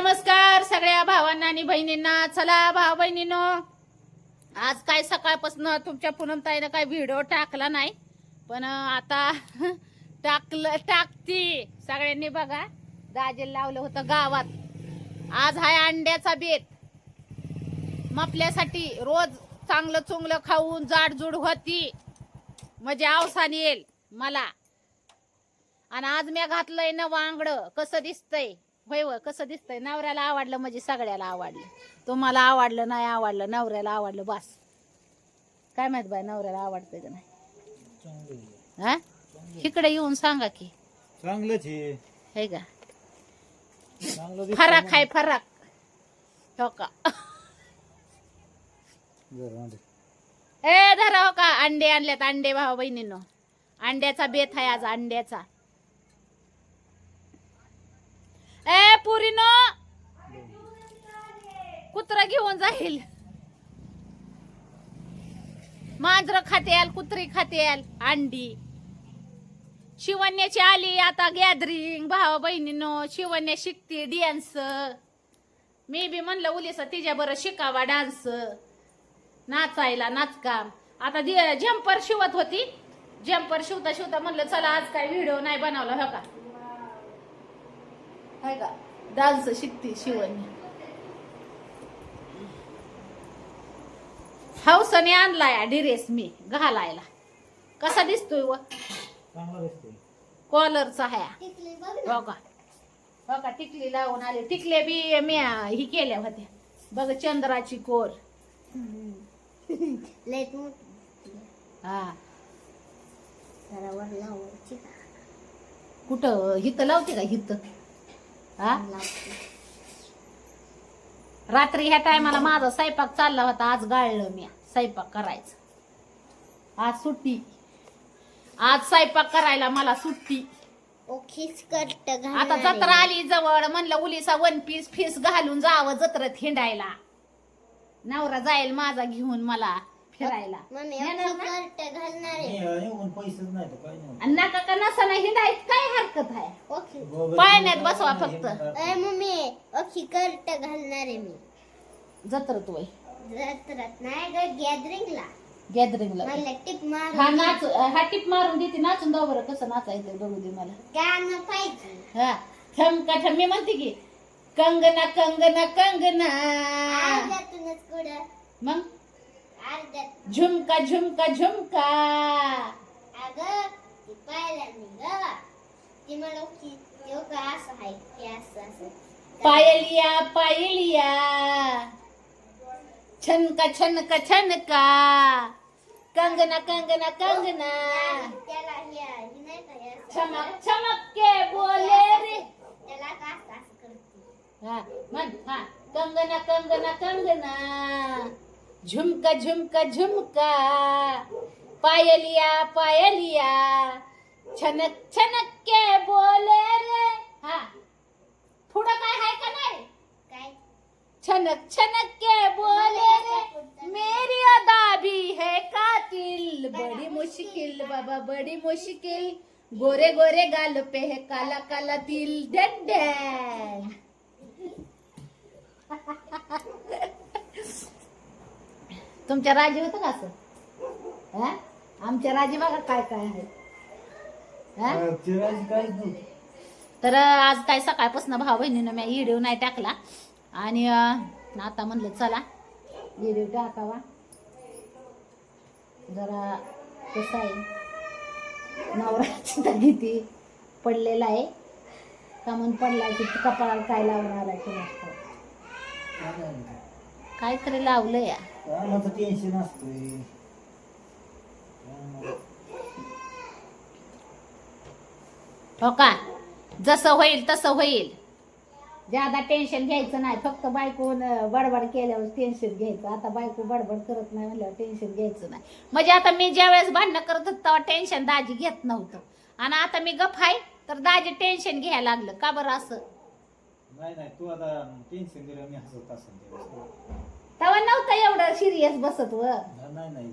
नमस्कार सगळ्या भावांना आणि बहिणींना. चला भाऊ बहिणींनो, आज काय सकाळपासून तुमच्या पूनमताईनं काय व्हिडिओ टाकला नाही, पण आता टाकती. सगळ्यांनी बघा, दाजीला लावलं होतं गावात. आज हाय अंड्याचा बेत. आपल्यासाठी रोज चांगलं चुंगलं खाऊन जाडजूड होती, म्हणजे अवसान येईल मला. आणि आज मी घातलंय ना वांगड. कसं दिसतंय होय व, कसं दिसतंय? नवऱ्याला आवडलं म्हणजे सगळ्याला आवडलं. तुम्हाला आवडलं नाही आवडलं, नवऱ्याला आवडलं बस. काय माहित बाय, नवऱ्याला आवडतंय का नाही? हा, इकडे येऊन सांगा की. चांगलंच हे का फरक आहे, फरक हो का? ए धरा हो का, अंडे आणल्यात. अंडे भाऊ बहिणींनो, अंड्याचा बेत आहे आज, अंड्याचा. ए पुरीनो, कुत्र घेऊन जाईल. मांजर खातेल, कुत्री खातेल अंडी. शिवण्याची आली आता गॅदरिंग भावा बहिणीनो. शिवण्या शिकते डान्स. मी बी म्हणलं उलीस तिच्या बरं शिकावा डान्स, नाचायला, नाचकाम. आता जम्पर शिवत होती. जम्पर शिवता शिवता म्हणलं चला आज काय व्हिडिओ नाही बनवला हो का. हाय का, डान्स शिकते शिवण्या. हौसने आणलाय ड्रेस मी घालायला. कसा दिसतोय व? कॉलरचा हाय हो का. हो का, टिकली लावून आले. टिकले बी मी ही केल्या होत्या बघ, चंद्राची कोर. हा, कुठं हिथं लावते का हिथं? हा, रात्री ह्या टायमाला माझा स्वयंपाक चालला होता. आज गाळलं मी स्वयंपाक करायचं. आज सुट्टी, आज स्वयंपाक करायला मला सुट्टी. आता जत्रा आली जवळ, म्हणलं उलीसा वन पीस फीस घालून जावं जत्रेत हिंडायला. नवरा जाईल माझा घेऊन मला फिरायला. नका का नसा नाही हिंडायत, काय हरकत आहे? पाळण्यात बसवा फक्त. मम्मी कर्ट घालणार आहे मी जत्रेत वय, जत्रात नाही ग, गॅदरिंगला. गॅदरिंगला मला टिप मार. हा नाच, हा टिप मारून देते. नाचून जाऊ बरं कसं नाचायचं बघू दे मला. गाणं पाहिजे. हा, ठमका ठम. मी म्हणते की कंगना कंगना कंगना. अर्ध्यातूनच कुठं, मग अर्ध्यात. झुमका झुमका झुमका. अगं ती पाहिलं मी ग, ती म्हणू की तो का असं आहे की असं असं. पायलिया पायलिया, छनका छनका छनका. कंगना कंगना कंगना. त्याला ही नाही का हे असं. चमक चमक के बोले रे. त्याला का असं असं करते. हा म्हण, हा, कंगना कंगना कंगना. झुमका झुमका झुमका. पायलिया पायलिया, छनक छनक के बोले रे. हा, पुढं काय आहे का नाही? काय छनक छनक के बोले रे, मेरी अदा भी है कातिल. बड़ी मुश्किल बाबा बड़ी मुश्किल, गोरे गोरे गाल पे है काला काला तिल. डॅड तुमच्या राजी होतं का असं? हा, आमच्या राजी बघा काय काय आहे. तर आज काय सकाळपासून भाऊ बहिणीनं मी व्हिडिओ नाही टाकला. आणि आता म्हणलं चला व्हिडिओ टाकावा. जरा कसं आहे, नवराची किती पडलेला आहे का, म्हणून पडला की कपाळाला काय लावणार की नसतं, काहीतरी लावलं या. टेन्शन असतंय. हो का, जसं होईल तसं होईल. ज्यादा टेन्शन घ्यायचं नाही. फक्त बायको बडबड केल्यावर टेन्शन घ्यायचं. आता बायको बडबड करत नाही म्हणल्यावर टेन्शन घ्यायचं नाही. म्हणजे आता मी ज्या वेळेस भांडणं करत होत तेव्हा टेन्शन दाजी घेत नव्हतं, आणि आता मी गप आहे तर दाजी टेन्शन घ्यायला लागलं. का बरं असं? नाही नाही, तू आता टेन्शन गेलं मी हसत असेल तेव्हा नव्हतं एवढं सिरियस बसत व. नाही नाही,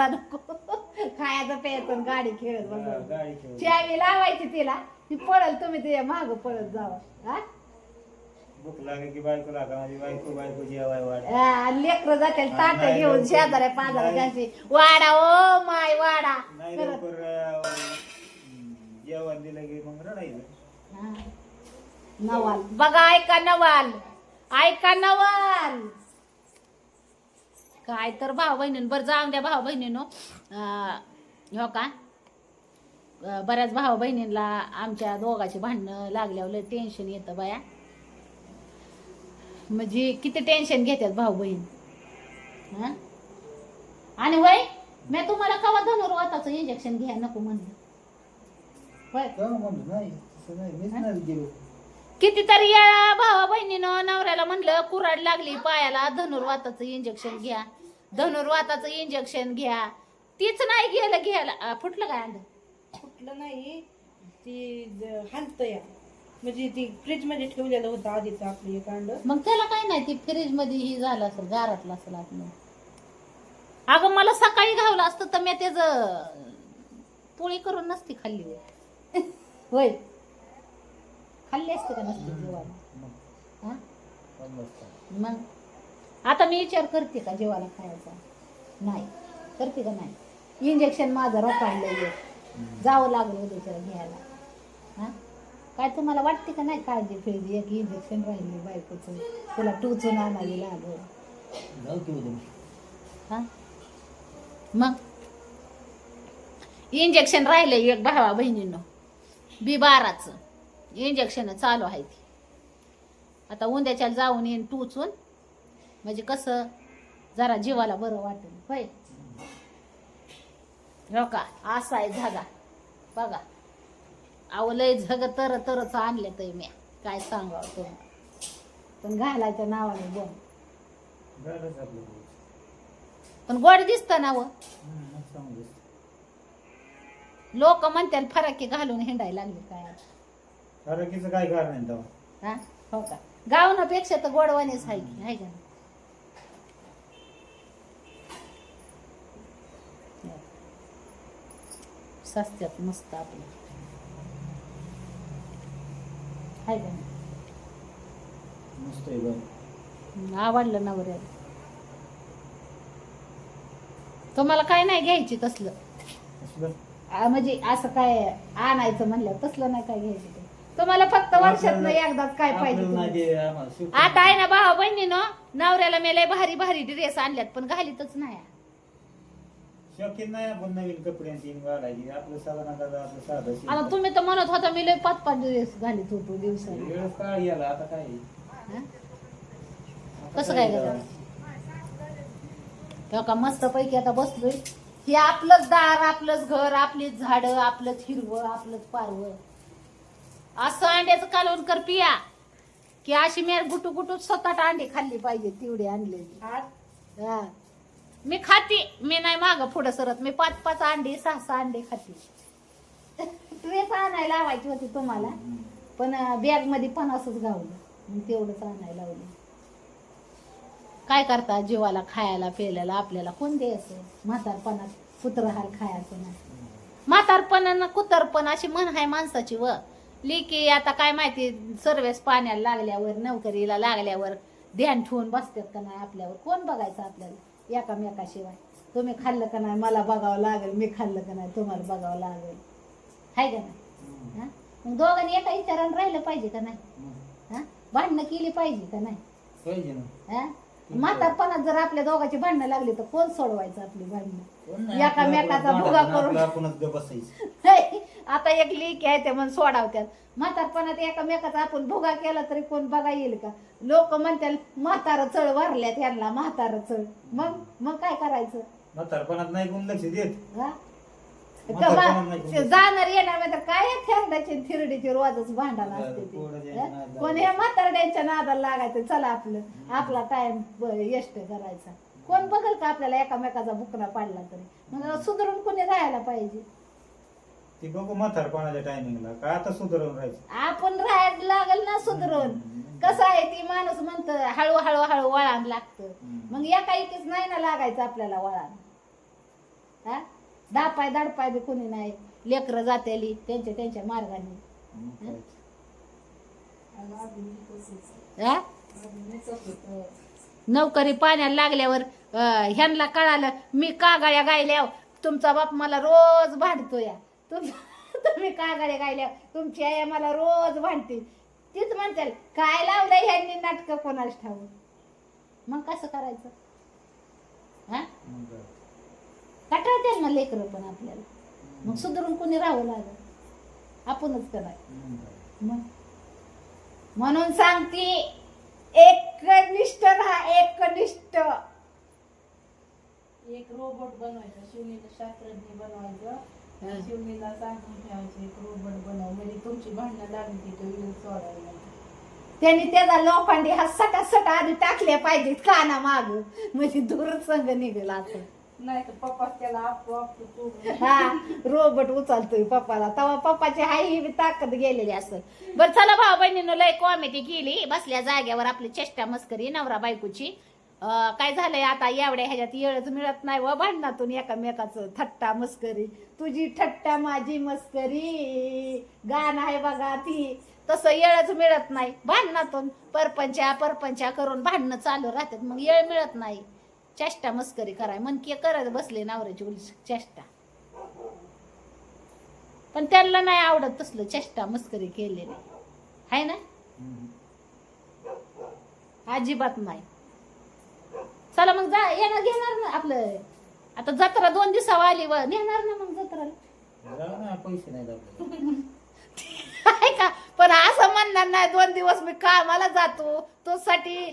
धंदा नको खायचं प्यायचं आणि गाडी खेळत बसायचं. गाडी खेळ चावी लावायची तिला ती पळल तुम्ही तिच्या माग पळत जावा हा? भूक लागे की बायको लागा माझी बायको जेवाय वाट लेकर जाते ताट घेऊन शेजाऱ्या पाजाऱ्याची वाडा ओ माय वाडा नाही करत. लवकर जेवण दिलं की मग रडायचं. हा. नवाल बघा ऐका नवाल काय तर भाऊ बहिणीनं बरं जाऊन द्या भाऊ बहिणीनो हो का बऱ्याच भाऊ बहिणींना आमच्या दोघांची भांडणं लागल्यावर लय टेन्शन येतं बाया म्हणजे किती टेन्शन घेतात भाऊ बहीण हा आणि वय मी तुम्हाला कवा धनुर्वाताचं इंजेक्शन घ्या नको म्हणलं होय का म्हणतो नाही तसं नाही मीच नाही गेलो. कितीतरी या भावा बहिणीनं नवऱ्याला म्हणलं कुराड लागली पायाला धनुर्वाताचं इंजेक्शन घ्या तीच नाही गेलं घ्यायला फुटलं काय अंड कुठलं नाही ती हालत या म्हणजे ती फ्रीज मध्ये ठेवलेलं होतं आधीच आपलं एक अंड. मग त्याला काय नाही, ती फ्रीज मध्ये ही झालं असेल, गारातलं असेल आपलं. अगं मला सकाळी घावलं असतं तर मी त्याच पोळी करून नसती खाल्ली होय. होय खाल्ली असते का नसती जेवायला? हा? मग आता मी विचार करते का जेवायला खायचा? नाही करते का नाही? इंजेक्शन माझं रपाडलं, जावं लागलं उद्याच्याला घ्यायला. हा काय तुम्हाला वाटते का नाही काळजी फिळजी? एक इंजेक्शन राहिली बायकोचं, तुला टोचून आणावी लागल. जाऊ की उद्या. हा मग इंजेक्शन राहिले एक भावा बहिणींनो, B12चं इंजेक्शन चालू आहे ती. आता उद्याच्या जाऊन येईन टोचून, म्हणजे कसं जरा जीवाला बरं वाटेल. होय हो का? असा आहे धागा बघा. अहो लय झग तरच आणले तर मी काय सांगावं तुम्ही, पण घालायच्या नावाने बोल. गाडच आपलं. पण गोड दिसत ना व. चांगलं. लोक म्हणतात फराकी घालून हिंडायला लागली काय आता. फरकीचं काय कारण आहे तेव्हा? हा हो का? गावनापेक्षा तर गोडवानेच आहे की, आहे का नाही? सस्त्यात मस्त आपलं, आहे का नाही? मस्त आहे बरं. आवडलं नवऱ्याला. तुम्हाला काय नाही घ्यायची तसलं, असलं म्हणजे असं काय आणायचं म्हणलं तसलं नाही काय घ्यायचं ते. तुम्हाला फक्त वर्षात एकदाच काय पाहिजे आपल्याला नाही तुम्हाला? ते आम्हाला सुट. आता आहे ना भावा बहिणीनो, नवऱ्याला मी लय भारी भारी ड्रेस आणल्यात पण घालीतच नाही. शौकीन नाही आपण नवीन कपडे तीन घालायची. आपलं साधारण आपलं साधं आता शिवण. तुम्ही तर म्हणत होता मी लय 5-5 ड्रेस घालीत होतो दिवसाला. वेळच काय गेला आता काय? हा? आता कसं काय झालं? करायचं? तेव्हा का मस्त पैकी आता बसलोय. हे आपलंच दार, आपलंच घर, आपलीच झाडं, आपलंच हिरवं, आपलंच पारवं. असं अंड्याचं कालवण कर पिया की अशी मी गुटू गुटू 7-8 अंडी खाल्ली पाहिजे तेवढी आणलेली. हा मी खाते, मी नाही माग पुढं सरत. मी 5-5 अंडी 6-6 अंडे खाते. ड्रेस आणायला लावायची होती तुम्हाला, पण बॅग मध्ये 50च गावलं, मग तेवढंच आणायला लावलं. काय करता, जीवाला खायला प्यायला आपल्याला कोण द्यायचं? म्हातारपणात कुत्रहार खायचं नाही. म्हातारपणानं कुतरपण अशी म्हण आहे माणसाची. व लिकी आता काय माहिती, सर्वेस पाण्याला लागल्यावर, नोकरीला लागल्यावर ध्यान ठेवून बसतात का नाही आपल्यावर? कोण बघायचं आपल्याला एकामेकाशिवाय? तुम्ही खाल्लं का नाही मला बघावं लागेल, मी खाल्लं का नाही तुम्हाला बघावं लागेल, हाय का नाही? हा मग दोघांनी एका विचारानं राहिलं पाहिजे का नाही? हा भांडणं केली पाहिजे का नाही? पाहिजे ना. हा म्हातारपणात जर आपल्या दोघांची भांडणं लागली तर कोण सोडवायचं आपली भांडणं? कोण नाही, एकामेकाचा आपलं भुगा आपलं करून आपणच गप्प बसायचं. आता एक लेक आहे ते म्हणून सोडावत्यात. म्हातारपणात एकामेकाचा आपण भुगा केला तरी कोण बघा येईल का? लोक म्हणतात म्हातारं चळ वारल्यात यांना, म्हातारं चळ. मग काय करायचं? म्हातारपणात नाही कोण लक्ष देत. हा? म्हातारपणात नाही कोण लक्ष देत. जाणार येणार म्हणजे काय थेरड्याची थिरडीची रोजच भांडण असते ते. हा? पण हे म्हातारड्यांच्या नादाला लागायचं, चला आपला टाइम वेस्ट करायचा. कोण बघल का आपल्याला एकामेकाचा बुकना पाडला तरी? मग सुधरून कोणी राहायला पाहिजे. ती बघू म्हातारपणाच्या टायमिंगला काय आता सुधारून राहायचं. आपण राहायला लागल ना सुधरून. कसं आहे ती माणूस म्हणत हळू वळण लागतं. मग एका एकीच नाही ना लागायचं आपल्याला वळण. हा दापाय दडपाय बी कोणी नाही. लेकरं जातेली त्यांच्या मार्गाने. हा? नोकरी पाण्याला लागल्यावर ह्यांना कळालं मी कागाळ्या गायल्या, तुमचा बाप मला रोज भांडतो या. तुम्ही कागाळ्या गायल्या, तुमची आई मला रोज भांडते. तीच म्हणते काय लावलंय ह्यांनी नाटक कोणाच ठाऊ. मग कसं करायचं? हा कटाळते ना लेकरं पण आपल्याला. मग सुधरून कोणी राहावं लागल, आपणच कराय. मग म्हणून सांगते एकनिष्ठ राहा, एकनिष्ठ. एक रोबोट बनवायचा, शिवणीला शास्त्रज्ञ बनवायचं, शिवणीला सांगून ठेवायचं एक रोबोट बनव, म्हणजे तुमची भांडणं लागली की तो येऊन सोडायला. त्यांनी त्याचा लोखंडी हा सटा आधी टाकले पाहिजे काना माग, म्हणजे दूर संघ निघेल असं. नाही तर पप्पाच त्याला आपतो तू हा रोबोट उचलतोय पप्पाला तेव्हा पप्पाची हाय ही बी ताकद गेलेली असं. बरं चला भाऊ बहिणीनं लय कॉमेडी केली बसल्या जाग्यावर आपली चेष्टा मस्करी नवरा बायकोची. काय झालंय आता एवढ्या ह्याच्यात येळच मिळत नाही व भांडणातून एकामेकाचं थट्टा मस्करी. तुझी थट्टा माझी मस्करी गाणं आहे बघा ती तसं येळच मिळत नाही भांडणातून. परपंचा करून भांडणं चालू राहतात मग येळ मिळत नाही चेष्टा मस्करी कराय मनके करत बसले नवऱ्याची चेष्टा. पण त्यांना नाही आवडत तसलं चेष्टा मस्करी केलेली आहे ना अजिबात नाही. चला मग जा येणार घेणार ना आपलं आता जत्रा 2 दिवसावर आली व नेणार ना मग जत्राला जाऊ ना पैसे नाही आपल्याला. आहे का. पण असं म्हणणार नाही 2 दिवस मी कामाला जातो तुझ्यासाठी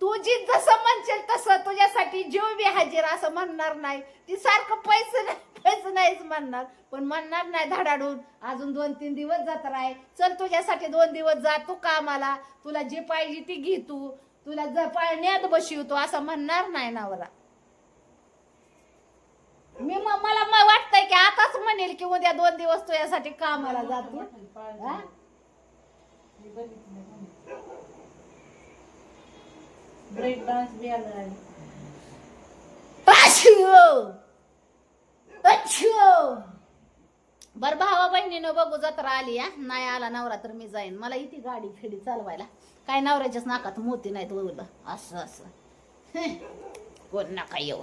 तुझी जसं म्हणशील तसं तुझ्यासाठी जीव बी हजीर असं म्हणणार नाही. ती सारखं पैसे नाहीच म्हणणार पण म्हणणार नाही धडाडून अजून 2-3 दिवस जत्रा आहे चल तुझ्यासाठी 2 दिवस जा तू कामाला तुला जे पाहिजे ती घे तू तुला जर पाळण्यात बसवतो असं म्हणणार नाही नवरा. मला वाटतंय की आताच म्हणेल की उद्या 2 दिवस तुझ्यासाठी कामाला जातो. हा? ब्रेक डान्स बी आला बर भावा बहिणीनं बघू जत्रा आली या नाही आला नवरा तर मी जाईन मला इथे गाडी फिडी चालवायला काय नवऱ्याच्याच नाकात मोती नाहीत वळलं असं कोण नका येऊ.